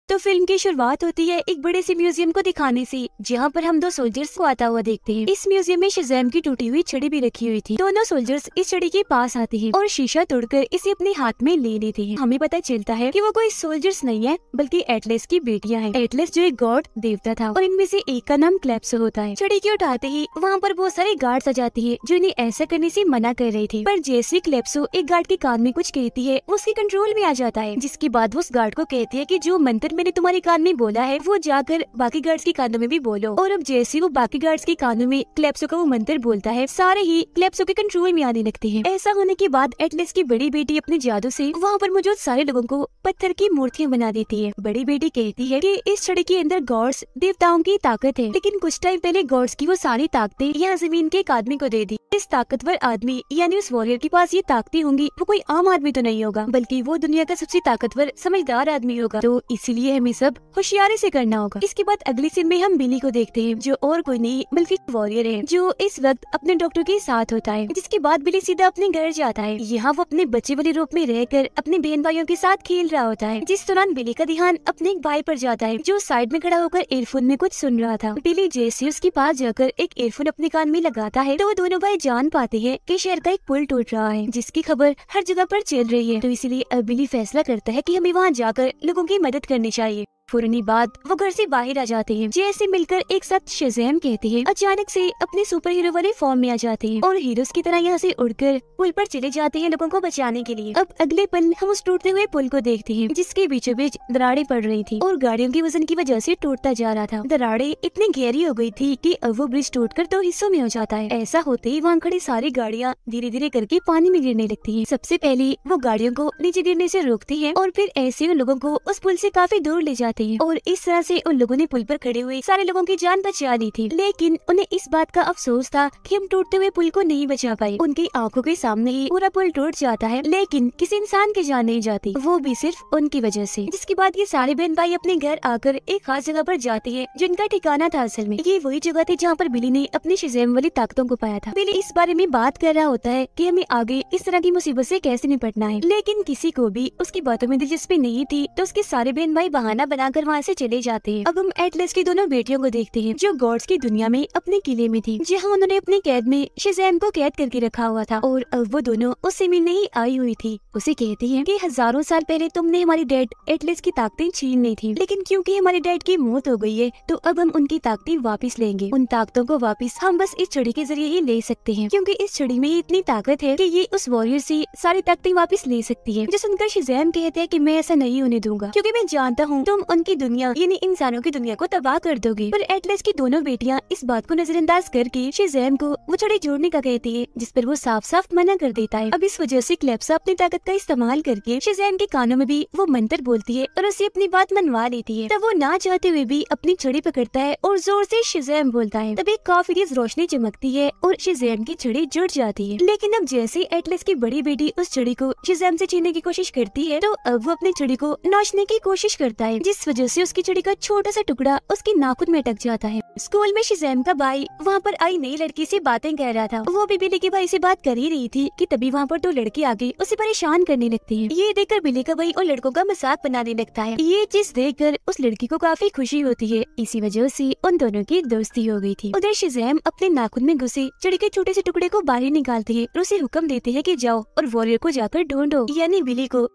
तो फिल्म की शुरुआत होती है एक बड़े से म्यूजियम को दिखाने से, जहाँ पर हम दो सोल्जर्स को आता हुआ देखते हैं। इस म्यूजियम में शज़ैम की टूटी हुई छड़ी भी रखी हुई थी। दोनों सोल्जर्स इस छड़ी के पास आते हैं और शीशा तोड़कर इसे अपने हाथ में ले लेते हैं। हमें पता चलता है कि वो कोई सोल्जर्स नहीं है बल्कि एटलस की बेटियां हैं। एटलस जो एक गॉड देवता था और इनमें से एक का नाम क्लेप्सो होता है। छड़ी के उठाते ही वहाँ पर बहुत सारे गार्ड्स आ जाते हैं जो इन्हें ऐसा करने से मना कर रहे थे, पर जैसे क्लेप्सो एक गार्ड के कान में कुछ कहती है उसके कंट्रोल में आ जाता है, जिसके बाद वो उस गार्ड को कहती है कि जो मंत्र मैंने तुम्हारे कान में बोला है वो जाकर बाकी गार्ड्स के कानों में भी बोलो। और अब जैसे वो बाकी गार्ड्स के कानों में क्लेप्सो का वो मंत्र बोलता है, सारे ही क्लेप्सो के कंट्रोल में आने लगते हैं। ऐसा होने के बाद एटलस की बड़ी बेटी अपने जादू से वहाँ पर मौजूद सारे लोगों को पत्थर की मूर्तियाँ बना देती है। बड़ी बेटी कहती है कि इस छड़ी के अंदर गॉड्स देवताओं की ताकत है, लेकिन कुछ टाइम पहले गॉड्स की वो सारी ताकतें यहाँ जमीन के एक आदमी को दे दी। इस ताकतवर आदमी यानी उस वॉरियर के पास ये ताकतें होंगी, वो कोई आम आदमी तो नहीं होगा बल्कि वो दुनिया का सबसे ताकतवर समझदार आदमी होगा, तो इसीलिए हमें सब होशियारी से करना होगा। इसके बाद अगली सीन में हम बिली को देखते हैं जो और कोई नहीं बल्कि वॉरियर है जो इस वक्त अपने डॉक्टर के साथ होता है। जिसके बाद बिली सीधा अपने घर जाता है। यहाँ वो अपने बच्चे वाले रूप में रहकर अपने बहन भाइयों के साथ खेल रहा होता है। जिस दौरान बिली का ध्यान अपने एक भाई पर जाता है जो साइड में खड़ा होकर एयरफोन में कुछ सुन रहा था। बिली जैसे उसके पास जाकर एक एयरफोन अपने कान में लगाता है तो वो दोनों भाई जान पाते हैं कि शहर का एक पुल टूट रहा है जिसकी खबर हर जगह पर चल रही है, तो इसलिए अब बिली फैसला करता है कि हमें वहाँ जाकर लोगों की मदद करनी चाहिए। फौरनी बाद वो घर से बाहर आ जाते हैं। जैसे मिलकर एक साथ शज़ैम कहते हैं, अचानक से अपने सुपर हीरो वाले फॉर्म में आ जाते हैं और हीरोज की तरह यहाँ से उड़कर पुल पर चले जाते हैं लोगों को बचाने के लिए। अब अगले पल हम उस टूटते हुए पुल को देखते हैं जिसके बीचों बीच दरारें पड़ रही थी और गाड़ियों के वजन की वजह से टूटता जा रहा था। दरारें इतनी गहरी हो गई थी कि अब वो ब्रिज टूटकर 2 हिस्सों में हो जाता है। ऐसा होते ही वहाँ खड़ी सारी गाड़ियाँ धीरे धीरे करके पानी में गिरने लगती है। सबसे पहले वो गाड़ियों को नीचे गिरने से रोकती है और फिर ऐसे उन लोगों को उस पुल से काफी दूर ले जाते हैं और इस से उन लोगों ने पुल पर खड़े हुए सारे लोगों की जान बचा ली थी। लेकिन उन्हें इस बात का अफसोस था कि हम टूटते हुए पुल को नहीं बचा पाए। उनकी आंखों के सामने ही पूरा पुल टूट जाता है, लेकिन किसी इंसान की जान नहीं जाती, वो भी सिर्फ उनकी वजह से। जिसके बाद ये सारे बहन भाई अपने घर आकर एक खास जगह पर जाते हैं जिनका ठिकाना था असल में ये वही जगह थी जहाँ पर बिली ने अपनी शज़ैम वाली ताकतों को पाया था। बिली इस बारे में बात कर रहा होता है कि हमें आगे इस तरह की मुसीबत से कैसे निपटना है, लेकिन किसी को भी उसकी बातों में दिलचस्पी नहीं थी, तो उसके सारे बहन भाई बहाना बनाकर वहाँ से चले जाते हैं। अब हम एटलस की दोनों बेटियों को देखते हैं जो गॉड्स की दुनिया में अपने किले में थी, जहाँ उन्होंने अपनी कैद में शज़ैम को कैद करके रखा हुआ था और अब वो दोनों उससे मिलने ही आई हुई थी। उसे कहती हैं कि हजारों साल पहले तुमने हमारी डैड एटलस की ताकतें छीन ली थी, लेकिन क्योंकि हमारे डैड की मौत हो गई है तो अब हम उनकी ताकतें वापस लेंगे। उन ताकतों को वापस हम बस इस छड़ी के जरिए ही ले सकते हैं, क्योंकि इस छड़ी में इतनी ताकत है कि ये उस वॉरियर से सारी ताकतें वापस ले सकती है। जो सुनकर शज़ैम कहते हैं कि मैं ऐसा नहीं होने दूंगा, क्योंकि मैं जानता हूँ तुम उनकी दुनिया यानी इंसानों की दुनिया को तबाह कर दोगे। पर एटलस की दोनों बेटियां इस बात को नजरअंदाज करके शज़ैम को वो छड़ी जोड़ने का कहती है, जिस पर वो साफ साफ मना कर देता है। अब इस वजह से क्लेप्सो अपनी ताकत का इस्तेमाल करके शज़ैम के कानों में भी वो मंत्र बोलती है और उसे अपनी बात मनवा लेती है। तब वो ना चाहते हुए भी अपनी छड़ी पकड़ता है और जोर से शज़ैम बोलता है। तब एक काफी तेज रोशनी चमकती है और शज़ैम की छड़ी जुड़ जाती है। लेकिन अब जैसे एटलस की बड़ी बेटी उस छड़ी को शज़ैम से छीनने की कोशिश करती है तो अब वो अपनी छड़ी को नोचने की कोशिश करता है, जिस वजह से उसकी छड़ी का छोटा सा टुकड़ा उसके नाखून में अटक जाता है। स्कूल में शज़ैम का भाई वहाँ पर आई नई लड़की से बातें कर रहा था। वो भी बिली के भाई से बात कर ही रही थी कि तभी वहाँ पर 2 लड़के आके उसे परेशान करने लगते हैं। ये देखकर बिली का भाई और लड़कों का मजाक बनाने लगता है। ये चीज देखकर उस लड़की को काफी खुशी होती है। इसी वजह से उन दोनों की दोस्ती हो गई थी। उधर शज़ैम अपने नाखून में घुसे छड़ी के छोटे से टुकड़े को बाहर निकालते हैं और उसे हुक्म देते हैं कि जाओ और वॉरियर को जाकर ढूंढो, यानी बिली को।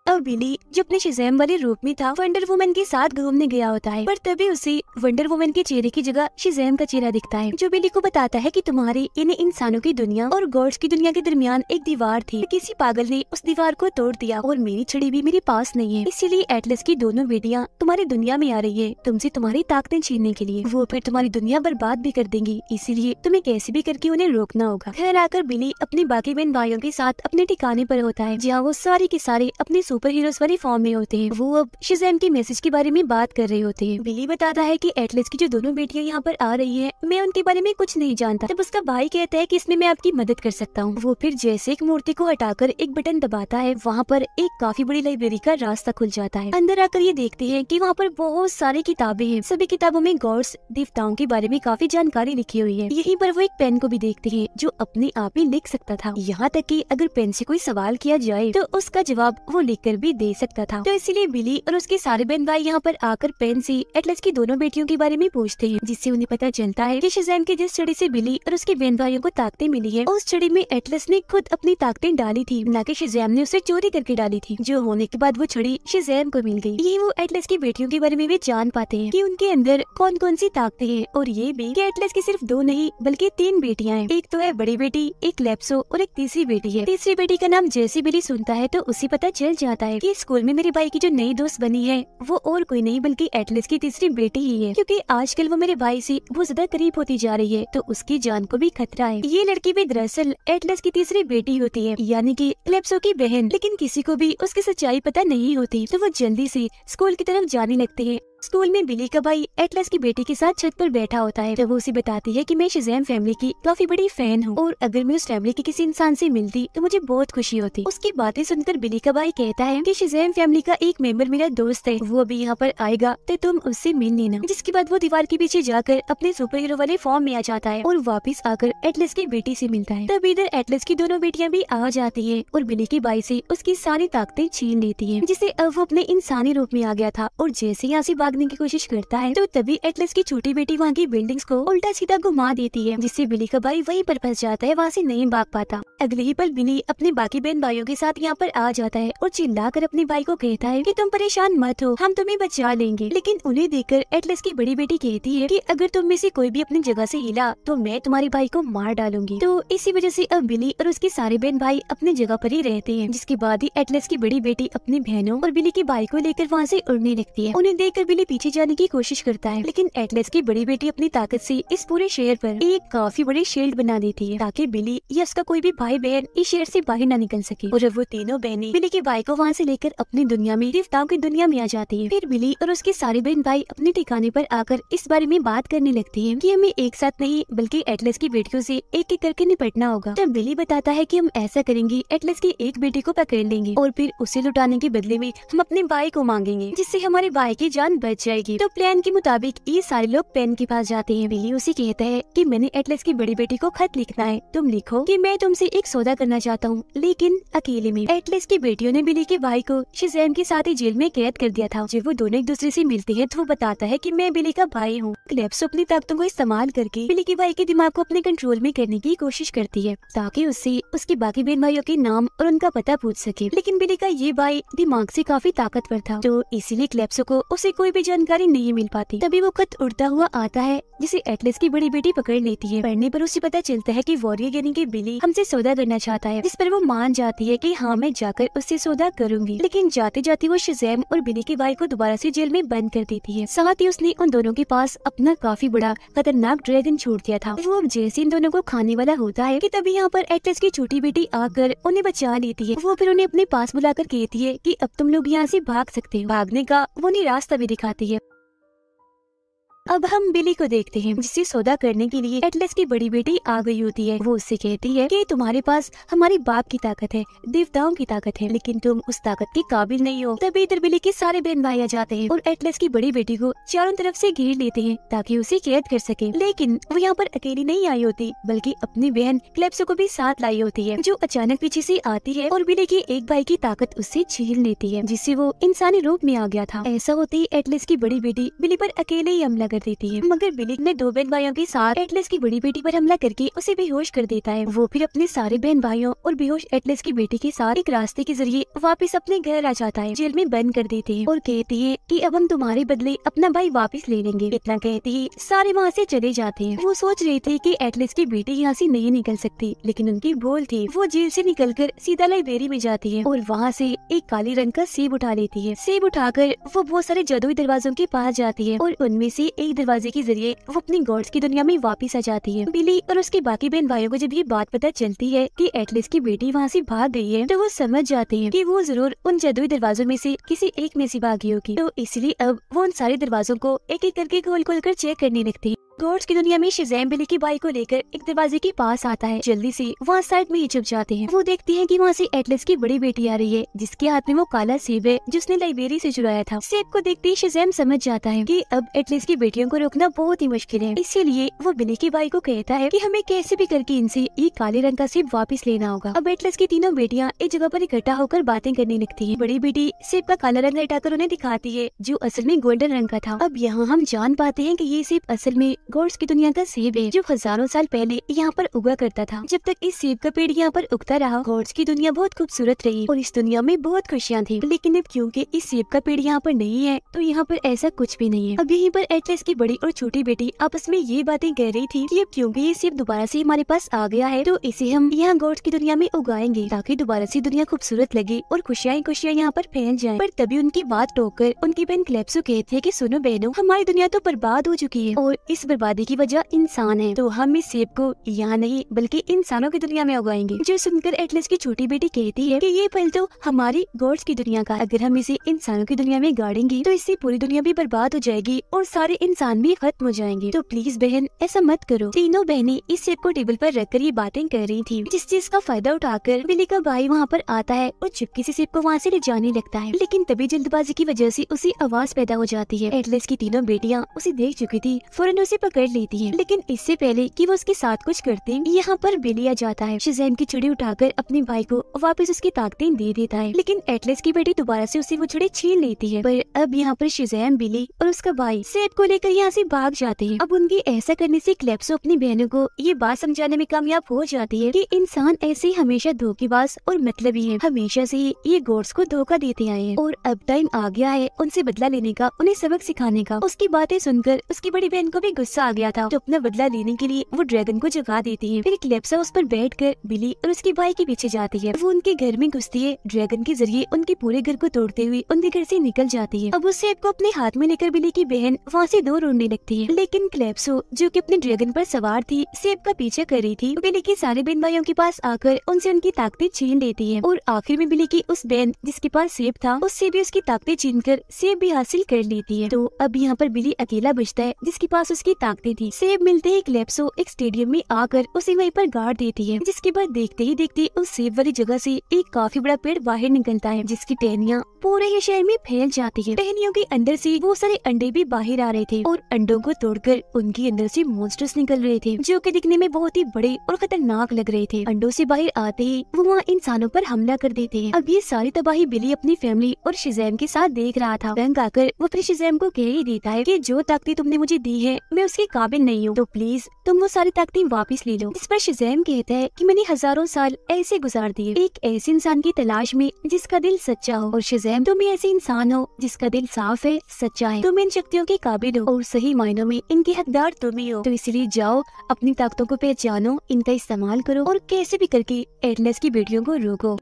अब बिली जो अपने शज़ैम वाले रूप में था वंडर वुमन के साथ घूमने गया होता है, पर तभी उसे वंडर वुमन के चेहरे की जगह शज़ैम का चेहरा दिखता है, जो बिली को बताता है कि तुम्हारे यानी इंसानों की दुनिया और गॉड्स की दुनिया के दरमियान एक दीवार थी। किसी पागल ने उस दीवार को तोड़ दिया और मेरी छड़ी भी मेरे पास नहीं है, इसीलिए एटलस की दोनों बेटियां तुम्हारी दुनिया में आ रही है तुमसे तुम्हारी ताकतें छीनने के लिए। वो फिर तुम्हारी दुनिया बर्बाद भी कर देंगी, इसीलिए तुम्हें कैसे भी करके उन्हें रोकना होगा। घर आकर बिली अपने बाकी बहन भाइयों के साथ अपने ठिकाने पर होता है, जहाँ वो सारे के सारे अपने सुपर हीरोज वाली फॉर्म में होते हैं। वो अब शज़ैम के मैसेज के बारे में बात कर रहे होते हैं। बिली बताता है कि एटलस की जो दोनों बेटियां यहाँ पर आ रही हैं, मैं उनके बारे में कुछ नहीं जानता। तब उसका भाई कहता है कि इसमें मैं आपकी मदद कर सकता हूँ। वो फिर जैसे एक मूर्ति को हटाकर एक बटन दबाता है, वहाँ पर एक काफी बड़ी लाइब्रेरी का रास्ता खुल जाता है। अंदर आकर ये देखते हैं कि वहाँ पर बहुत सारी किताबें हैं। सभी किताबों में गॉड्स देवताओं के बारे में काफी जानकारी लिखी हुई है। यहीं पर वो एक पेन को भी देखते हैं जो अपने आप ही लिख सकता था। यहाँ तक कि अगर पेन से कोई सवाल किया जाए तो उसका जवाब वो लिख कर भी दे सकता था। तो इसीलिए बिली और उसके सारे बहन भाई यहाँ पर आकर पेन से एटलस की दोनों बेटियों के बारे में पूछते हैं, जिससे उन्हें पता चलता है कि शज़ैम की जिस छड़ी से बिली और उसके बहन भाइयों को ताकतें मिली है, उस छड़ी में एटलस ने खुद अपनी ताकतें डाली थी, न कि शज़ैम ने उसे चोरी करके डाली थी। जो होने के बाद वो छड़ी शज़ैम को मिल गई। यही वो एटलस की बेटियों के बारे में भी जान पाते हैं कि उनके अंदर कौन कौन सी ताकतें हैं, और ये भी कि एटलस की सिर्फ 2 नहीं बल्कि 3 बेटियां हैं। एक तो है बड़ी बेटी, एक कैलिप्सो और एक तीसरी बेटी है। तीसरी बेटी का नाम जैसे बिली सुनता है तो उसे पता चल जाता है कि स्कूल में मेरे भाई की जो नई दोस्त बनी है वो और कोई नहीं बल्कि एटलस की तीसरी बेटी ही है, क्योंकि आजकल वो मेरे भाई से बहुत ज्यादा करीब होती जा रही है, तो उसकी जान को भी खतरा है। ये लड़की भी दरअसल एटलस की तीसरी बेटी होती है, यानी कि कैलिप्सो की बहन। लेकिन किसी को भी उसकी सच्चाई पता नहीं होती, तो वो जल्दी से स्कूल की तरफ जाने लगते हैं। स्कूल में बिली का भाई एटलस की बेटी के साथ छत पर बैठा होता है, तो वो उसे बताती है कि मैं शज़ैम फैमिली की काफी बड़ी फैन हूँ, और अगर मैं उस फैमिली के किसी इंसान से मिलती तो मुझे बहुत खुशी होती। उसकी बातें सुनकर बिली का भाई कहता है कि शज़ैम फैमिली का एक मेंबर मेरा दोस्त है, वो अभी यहाँ पर आएगा तो तुम उससे मिल लेना। जिसके बाद वो दीवार के पीछे जाकर अपने सुपर हीरो वाले फॉर्म में आ जाता है और वापस आकर एटलस की बेटी से मिलता है। तब इधर एटलस की दोनों बेटियां भी आ जाती है और बिली के भाई से उसकी सारी ताकतें छीन लेती है, जिससे अब वो अपने इंसानी रूप में आ गया था। और जैसे यहाँ से भागने की कोशिश करता है तो तभी एटलस की छोटी बेटी वहाँ की बिल्डिंग्स को उल्टा सीधा घुमा देती है, जिससे बिली का भाई वहीं पर फंस जाता है, वहाँ से नहीं भाग पाता। अगले ही पल बिली अपने बाकी बहन भाइयों के साथ यहाँ पर आ जाता है और चिल्लाकर अपने भाई को कहता है कि तुम परेशान मत हो, हम तुम्हें बचा लेंगे। लेकिन उन्हें देखकर एटलस की बड़ी बेटी कहती है कि अगर तुम में से कोई भी अपनी जगह से हिला तो मैं तुम्हारे भाई को मार डालूंगी। तो इसी वजह से अब बिली और उसके सारे बहन भाई अपनी जगह पर ही रहते हैं। जिसके बाद ही एटलस की बड़ी बेटी अपनी बहनों और बिली के भाई को लेकर वहाँ से उड़ने लगती है। उन्हें देखकर बिली पीछे जाने की कोशिश करता है, लेकिन एटलस की बड़ी बेटी अपनी ताकत से इस पूरे शहर पर एक काफी बड़ी शील्ड बना देती है, ताकि बिली या उसका कोई भी भाई बहन इस शहर से बाहर न निकल सके। और अब वो तीनों बहनें बिली के भाई को वहाँ से लेकर अपनी दुनिया में, देवताओं की दुनिया में आ जाती है। फिर बिली और उसके सारे बहन भाई अपने ठिकाने पर आकर इस बारे में बात करने लगती है कि हमें एक साथ नहीं बल्कि एटलस की बेटियों से एक एक करके निपटना होगा। तब बिली बताता है कि हम ऐसा करेंगे, एटलस की एक बेटी को पकड़ लेंगे और फिर उसे लुटाने के बदले में हम अपने भाई को मांगेंगे, जिससे हमारे भाई की जान बच जाएगी। तो प्लान के मुताबिक ये सारे लोग पेन के पास जाते हैं। बिली उसे कहता है कि मैंने एटलस की बड़ी बेटी को खत लिखना है, तुम लिखो कि मैं तुमसे एक सौदा करना चाहता हूँ, लेकिन अकेले में। एटलस की बेटियों ने बिली के भाई को शज़ैम के साथ ही जेल में कैद कर दिया था। जब वो दोनों एक दूसरे से मिलते हैं तो वो बताता है कि मैं बिली का भाई हूँ। कैलिप्सो अपनी ताकतों को इस्तेमाल करके बिली के भाई के दिमाग को अपने कंट्रोल में करने की कोशिश करती है, ताकि उससे उसके बाकी बहन भाइयों के नाम और उनका पता पूछ सके। लेकिन बिली का ये भाई दिमाग से काफी ताकतवर था, तो इसीलिए कैलिप्सो को उसे कोई भी जानकारी नहीं मिल पाती। तभी वो खत उड़ता हुआ आता है, जिसे एटलस की बड़ी बेटी पकड़ लेती है। पढ़ने पर उसे पता चलता है कि वॉरियर यानी कि बिली हमसे सौदा करना चाहता है, जिस पर वो मान जाती है कि हाँ मैं जाकर उससे सौदा करूंगी। लेकिन जाते जाते वो शज़ैम और बिली के भाई को दोबारा से जेल में बंद कर देती है। साथ ही उसने उन दोनों के पास अपना काफी बड़ा खतरनाक ड्रैगन छोड़ दिया था। वो अब जैसे इन दोनों को खाने वाला होता है कि तभी यहाँ पर एटलस की छोटी बेटी आकर उन्हें बचा लेती है। वो फिर उन्हें अपने पास बुलाकर कहती है कि अब तुम लोग यहाँ से भाग सकते हो। भागने का वो उन्हें रास्ता भी दिखाती है। अब हम बिली को देखते हैं, जिससे सौदा करने के लिए एटलस की बड़ी बेटी आ गई होती है। वो उससे कहती है कि तुम्हारे पास हमारे बाप की ताकत है, देवताओं की ताकत है, लेकिन तुम उस ताकत के काबिल नहीं हो। तभी इधर बिली के सारे बहन भाई आ जाते हैं और एटलस की बड़ी बेटी को चारों तरफ से घेर लेते हैं ताकि उसे कैद कर सके। लेकिन वो यहाँ पर अकेली नहीं आई होती, बल्कि अपनी बहन कैलिप्सो को भी साथ लाई होती है, जो अचानक पीछे से आती है और बिली के एक भाई की ताकत उससे छीन लेती है, जिससे वो इंसानी रूप में आ गया था। ऐसा होते ही एटलस की बड़ी बेटी बिली पर अकेले ही हमला देती है, मगर बिली ने 2 बहन भाइयों के साथ एटलस की बड़ी बेटी पर हमला करके उसे बेहोश कर देता है। वो फिर अपने सारे बहन भाइयों और बेहोश एटलस की बेटी के साथ एक रास्ते के जरिए वापस अपने घर आ जाता है। जेल में बंद कर देते हैं और कहते हैं कि अब हम तुम्हारे बदले अपना भाई वापस ले लेंगे। इतना कहते ही सारे वहाँ से चले जाते हैं। वो सोच रहे थे कि एटलस की बेटी यहाँ से नहीं निकल सकती, लेकिन उनकी भूल थी। वो जेल से निकलकर सीधा लाइब्रेरी में जाती है और वहाँ से एक काले रंग का सेब उठा लेती है। सेब उठाकर वो बहुत सारे जादुई दरवाजों के पास जाती है और उनमें से एक दरवाजे के जरिए वो अपनी गॉड्स की दुनिया में वापस आ जाती है। बिली और उसके बाकी बहन भाइयों को जब ये बात पता चलती है कि एटलस की बेटी वहाँ से भाग गई है, तो वो समझ जाते हैं कि वो जरूर उन जादुई दरवाजों में से किसी एक में से भागी होगी। तो इसलिए अब वो उन सारे दरवाजों को एक एक करके खोल खोल कर चेक करने लगती है। गॉड्स की दुनिया में शिज़ैम बिली की बाइक को लेकर एक दरवाजे के पास आता है। जल्दी से वहाँ साइड में ही छुप जाते हैं। वो देखते हैं कि वहाँ से एटलस की बड़ी बेटी आ रही है, जिसके हाथ में वो काला सेब है जिसने लाइब्रेरी से चुराया था। सेब को देखते ही शिज़ैम समझ जाता है कि अब एटलस की बेटियों को रोकना बहुत ही मुश्किल है। इसीलिए वो बिली की बाइक को कहता है कि हमें कैसे भी करके इनसे ये काले रंग का सेब वापस लेना होगा। अब एटलस की तीनों बेटियां एक जगह पर इकट्ठा होकर बातें करने लगती हैं। बड़ी बेटी सेब का काला रंग हटाकर उन्हें दिखाती है, जो असल में गोल्डन रंग का था। अब यहाँ हम जान पाते हैं कि ये सेब असल में गॉड्स की दुनिया का सेब है, जो हजारों साल पहले यहाँ पर उगा करता था। जब तक इस सेब का पेड़ यहाँ पर उगता रहा, गॉड्स की दुनिया बहुत खूबसूरत रही और इस दुनिया में बहुत खुशियाँ थी। लेकिन अब क्योंकि इस सेब का पेड़ यहाँ पर नहीं है, तो यहाँ पर ऐसा कुछ भी नहीं है। अब यहीं पर एटलस की बड़ी और छोटी बेटी आपस में ये बातें कह रही थी कि अब क्योंकि ये सेब दोबारा से हमारे पास आ गया है, तो इसे हम यहाँ गॉड्स की दुनिया में उगाएंगे, ताकि दोबारा से दुनिया खूबसूरत लगे और खुशियाँ खुशियाँ यहाँ पर फैल जाएं। पर तभी उनकी बात टोककर उनकी बहन क्लेप्सो कहती है कि सुनो बहनों, हमारी दुनिया तो बर्बाद हो चुकी है और इस बर्बादी की वजह इंसान है, तो हम इस सेब को यहाँ नहीं बल्कि इंसानों की दुनिया में उगाएंगे। जो सुनकर एटलस की छोटी बेटी कहती है कि ये फल तो हमारी गॉड्स की दुनिया का, अगर हम इसे इंसानों की दुनिया में गाड़ेंगे तो इससे पूरी दुनिया भी बर्बाद हो जाएगी और सारे इंसान भी खत्म हो जाएंगे, तो प्लीज बहन ऐसा मत करो। तीनों बहनें इस सेब को टेबल पर रखकर ये बातें कर रही थी, जिस चीज का फायदा उठाकर बिली का भाई वहाँ पर आता है और चुपके से सेब को वहाँ से ले जाने लगता है। लेकिन तभी जल्दबाजी की वजह से उसे आवाज पैदा हो जाती है। एटलस की तीनों बेटियां उसे देख चुकी थी, फौरन उसे पकड़ लेती हैं। लेकिन इससे पहले कि वो उसके साथ कुछ करते, यहाँ पर बिली आ जाता है। शिज़ैम की छुरी उठाकर अपने भाई को वापस उसकी ताकतें दे देता है, लेकिन एटलस की बेटी दोबारा से उसे वो छुरी छीन लेती है। पर अब यहाँ पर शिज़ैम, बिली और उसका भाई सेब को लेकर यहाँ से भाग जाते हैं। अब उनके ऐसा करने से क्लेप्सो अपनी बहनों को ये बात समझाने में कामयाब हो जाती है कि इंसान ऐसे ही हमेशा धोखेबाज और मतलबी है, हमेशा से ये गॉड्स को धोखा देते आए हैं और अब टाइम आ गया है उनसे बदला लेने का, उन्हें सबक सिखाने का। उसकी बातें सुनकर उसकी बड़ी बहन को भी गुस्सा आ गया था, तो अपना बदला लेने के लिए वो ड्रैगन को जगा देती है। फिर क्लेप्सो उस पर बैठकर बिली और उसके भाई के पीछे जाती है। वो उनके घर में घुसती है, ड्रैगन के जरिए उनके पूरे घर को तोड़ते हुए उनके घर से निकल जाती है। अब उस सेब को अपने हाथ में लेकर बिली की बहन वहाँ से दूर उड़ने लगती है, लेकिन क्लेप्सो जो कि अपने ड्रैगन पर सवार थी, सेब का पीछा कर रही थी। बिली के सारे बहन भाइयों के पास आकर उनसे उनकी ताकतें छीन लेती है और आखिर में बिली की उस बहन जिसके पास सेब था, उससे भी उसकी ताकतें छीन कर सेब भी हासिल कर लेती है। तो अब यहाँ पर बिली अकेला बचता है जिसके पास उसकी ताकतें थी। सेब मिलते ही क्लेप्सो एक स्टेडियम में आकर उसे वहीं पर गाड़ देती है, जिसके बाद देखते ही देखते उस सेब वाली जगह से एक काफी बड़ा पेड़ बाहर निकलता है, जिसकी टहनियाँ पूरे ही शहर में फैल जाती है। टहनियों के अंदर से वो सारे अंडे भी बाहर आ रहे थे और अंडों को तोड़कर उनके अंदर से मॉन्स्टर्स निकल रहे थे, जो कि दिखने में बहुत ही बड़े और खतरनाक लग रहे थे। अंडों से बाहर आते ही वो वहाँ इंसानों पर हमला कर देते हैं। अब ये सारी तबाही बिली अपनी फैमिली और शिज़ैम के साथ देख रहा था। तंग आकर वो फिर शिज़ैम को कह ही देता है कि जो ताकतें तुमने मुझे दी है मैं उसके काबिल नहीं हूँ, तो प्लीज तुम वो सारी ताकतें वापस ले लो। इस पर शिज़ैम कहता है कि मैंने हजारों साल ऐसे गुजार दिए एक ऐसे इंसान की तलाश में जिसका दिल सच्चा हो, और शिज़ैम तुम ऐसे इंसान हो जिसका दिल साफ है, सच्चा है, तुम इन शक्तियों के काबिल हो और सही मायनों में इनके हकदार तुम ही हो। तो इसलिए जाओ, अपनी ताकतों को पहचानो, इनका इस्तेमाल करो और कैसे भी करके एटलस की बेटियों को रोको।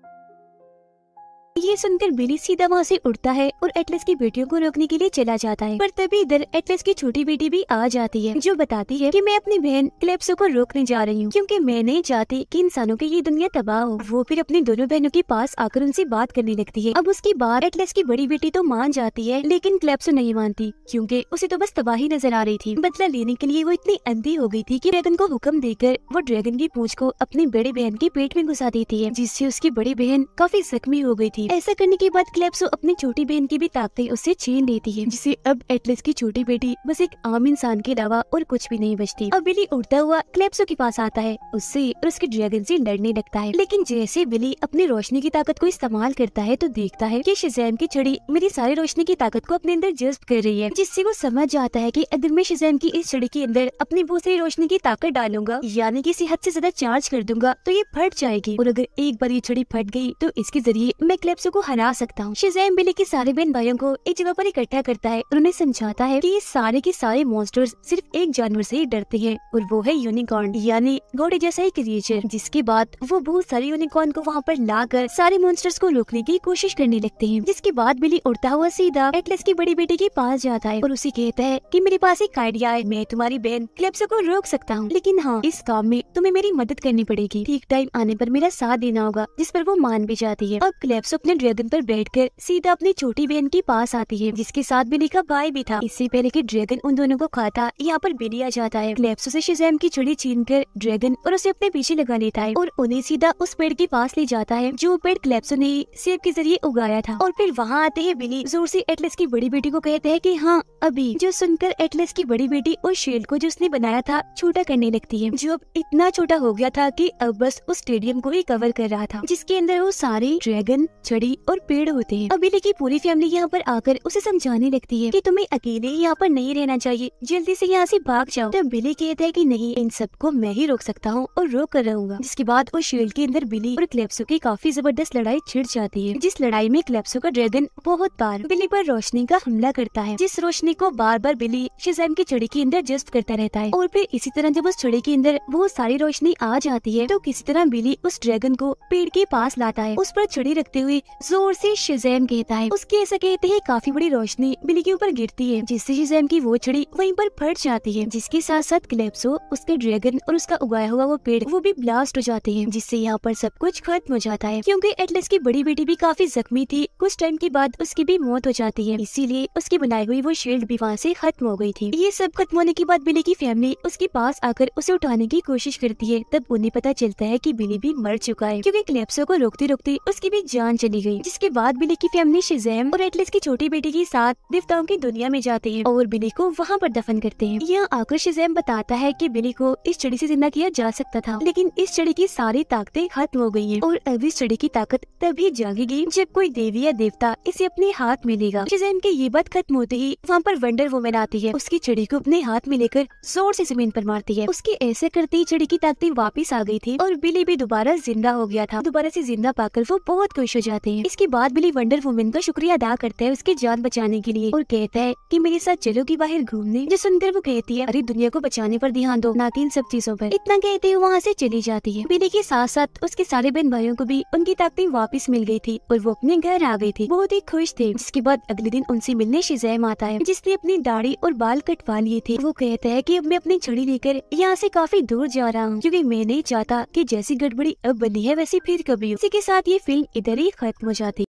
ये सुनकर बिली सीधा वहाँ से उड़ता है और एटलस की बेटियों को रोकने के लिए चला जाता है। पर तभी इधर एटलस की छोटी बेटी भी आ जाती है, जो बताती है कि मैं अपनी बहन क्लेप्सो को रोकने जा रही हूँ, क्योंकि मैं नहीं चाहती कि इंसानों की ये दुनिया तबाह हो। वो फिर अपनी दोनों बहनों के पास आकर उनसे बात करने लगती है। अब उसकी बात एटलस की बड़ी बेटी तो मान जाती है, लेकिन क्लेप्सो नहीं मानती, क्योंकि उसे तो बस तबाही नजर आ रही थी। बदला लेने के लिए वो इतनी अंधी हो गई थी कि ड्रैगन को हुक्म देकर वो ड्रैगन की पूंछ को अपनी बड़ी बहन के पेट में घुसा देती है, जिससे उसकी बड़ी बहन काफी जख्मी हो गई थी। ऐसा करने के बाद क्लेप्सो अपनी छोटी बहन की भी ताकतें उससे छीन लेती है, जिसे अब एटलस की छोटी बेटी बस एक आम इंसान के अलावा और कुछ भी नहीं बचती। अब बिली उड़ता हुआ क्लेप्सो के पास आता है, उससे और उसके ड्रैगन से लड़ने लगता है। लेकिन जैसे बिली अपनी रोशनी की ताकत को इस्तेमाल करता है, तो देखता है कि शिज़ैम की छड़ी मेरी सारी रोशनी की ताकत को अपने अंदर जज्ब कर रही है, जिससे वो समझ जाता है कि अगर मैं शिज़ैम की इस छड़ी के अंदर अपनी बहुत सारी रोशनी की ताकत डालूंगा, यानी कि इसे हद से ज्यादा चार्ज कर दूंगा, तो ये फट जाएगी, और अगर एक बार ये छड़ी फट गई तो इसके जरिए मैं क्लेप्सो को हरा सकता हूँ। शिज़ैम बिली के सारे बहन भाइयों को एक जगह पर इकट्ठा करता है और उन्हें समझाता है कि ये सारे के सारे मॉन्स्टर्स सिर्फ एक जानवर से ही डरते हैं, और वो है यूनिकॉर्न, यानी घोड़े जैसा एक क्रिएचर। जिसके बाद वो बहुत सारे यूनिकॉर्न को वहाँ पर लाकर सारे मॉन्स्टर्स को रोकने की कोशिश करने लगते हैं। जिसके बाद बिली उड़ता हुआ सीधा एटलस की बड़ी बेटी के पास जाता है और उसे कहता है कि मेरे पास एक आइडिया है, मैं तुम्हारी बहन क्लेप्सो को रोक सकता हूँ, लेकिन हाँ, इस काम में तुम्हें मेरी मदद करनी पड़ेगी। ठीक टाइम आने पर मेरा साथ देना होगा, जिस पर वो मान भी जाती है। अब क्लेप्सो अपने ड्रैगन पर बैठकर सीधा अपनी छोटी बहन के पास आती है, जिसके साथ बिली का भाई भी था। इससे पहले कि ड्रैगन उन दोनों को खाता, यहाँ पर बिली आ जाता है। क्लेप्सो से शज़ैम की छड़ी छीनकर ड्रैगन और उसे अपने पीछे लगा लेता है और उन्हें सीधा उस पेड़ के पास ले जाता है जो पेड़ क्लेप्सो ने सेब के जरिए उगाया था। और फिर वहाँ आते हैं बिली, जोर से एटलस की बड़ी बेटी को कहते हैं कि हाँ अभी, जो सुनकर एटलस की बड़ी बेटी उस शील्ड को जो उसने बनाया था छोटा करने लगती है, जो अब इतना छोटा हो गया था कि अब बस उस स्टेडियम को ही कवर कर रहा था, जिसके अंदर वो सारे ड्रैगन, छड़ी और पेड़ होते हैं। अब बिली की पूरी फैमिली यहाँ पर आकर उसे समझाने लगती है कि तुम्हें अकेले यहाँ पर नहीं रहना चाहिए, जल्दी से यहाँ से भाग जाओ। तब बिली कहता है कि नहीं, इन सबको मैं ही रोक सकता हूँ और रोक कर रहूंगा। जिसके बाद उस शील्ड के अंदर बिली और क्लेप्सो की काफी जबरदस्त लड़ाई छिड़ जाती है, जिस लड़ाई में क्लेप्सो का ड्रैगन बहुत बार बिली पर रोशनी का हमला करता है, जिस रोशनी को बार बार बिली शज़ैम की छड़ी के अंदर जज्ब करता रहता है। और फिर इसी तरह जब उस छड़ी के अंदर बहुत सारी रोशनी आ जाती है तो किसी तरह बिली उस ड्रैगन को पेड़ के पास लाता है। उस पर छड़ी रखते हुए जोर से शज़ैम कहता है। उसके ऐसा कहते हैं काफी बड़ी रोशनी बिली के ऊपर गिरती है, जिससे शज़ैम की वो छड़ी वहीं पर फट जाती है, जिसके साथ साथ क्लेप्सो, उसके ड्रैगन और उसका उगाया हुआ वो पेड़ वो भी ब्लास्ट हो जाते हैं, जिससे यहाँ पर सब कुछ खत्म हो जाता है। क्योंकि एटलस की बड़ी बेटी भी काफी जख्मी थी, कुछ टाइम के बाद उसकी भी मौत हो जाती है, इसीलिए उसकी बनाई हुई वो शील्ड भी वहाँ से खत्म हो गई थी। ये सब खत्म होने के बाद बिली की फैमिली उसके पास आकर उसे उठाने की कोशिश करती है। तब उन्हें पता चलता है कि बिली भी मर चुका है, क्योंकि क्लेप्सो को रोकते रोकते उसकी भी जान चली गई। जिसके बाद बिली की फैमिली शज़ैम और एटलस की छोटी बेटी के साथ देवताओं की दुनिया में जाते हैं और बिली को वहाँ पर दफन करते हैं। यहाँ आकर शज़ैम बताता है कि बिली को इस छड़ी से जिंदा किया जा सकता था, लेकिन इस छड़ी की सारी ताकतें खत्म हो गई हैं और अब इस छड़ी की ताकत तभी जागेगी जब कोई देवी या देवता इसे अपने हाथ में लेगा। शज़ैम की ये बात खत्म होते ही वहाँ पर वंडर वुमन आती है, उसकी छड़ी को अपने हाथ में लेकर जोर से जमीन पर मारती है। उसके ऐसे करते ही छड़ी की ताकतें वापस आ गई थी और बिली भी दोबारा जिंदा हो गया था। दोबारा से जिंदा पाकर वो बहुत खुश हो जाते हैं। इसके बाद बिली वंडर वुमन का शुक्रिया अदा करता है उसकी जान बचाने के लिए और कहता है कि मेरे साथ चलोगी बाहर घूमने। जो सुनकर वो कहती है, अरे दुनिया को बचाने पर ध्यान दो, ना कि इन सब चीजों पर। इतना कहते हुए वहाँ से चली जाती है। बिली के साथ साथ उसके सारे बहन भाइयों को भी उनकी ताकतें वापस मिल गई थी और वो अपने घर आ गई थी, बहुत ही खुश थे। जिसके बाद अगले दिन उनसे मिलने शज़ैम आता है, जिसने अपनी दाढ़ी और बाल कटवा लिए थे। वो कहता है कि अब मैं अपनी छड़ी लेकर यहाँ से काफी दूर जा रहा हूँ, क्योंकि मैं नहीं चाहता कि जैसी गड़बड़ी अब बनी है वैसी फिर कभी हो। इसी के साथ ये फिल्म इधर ही खत्म हो जाती।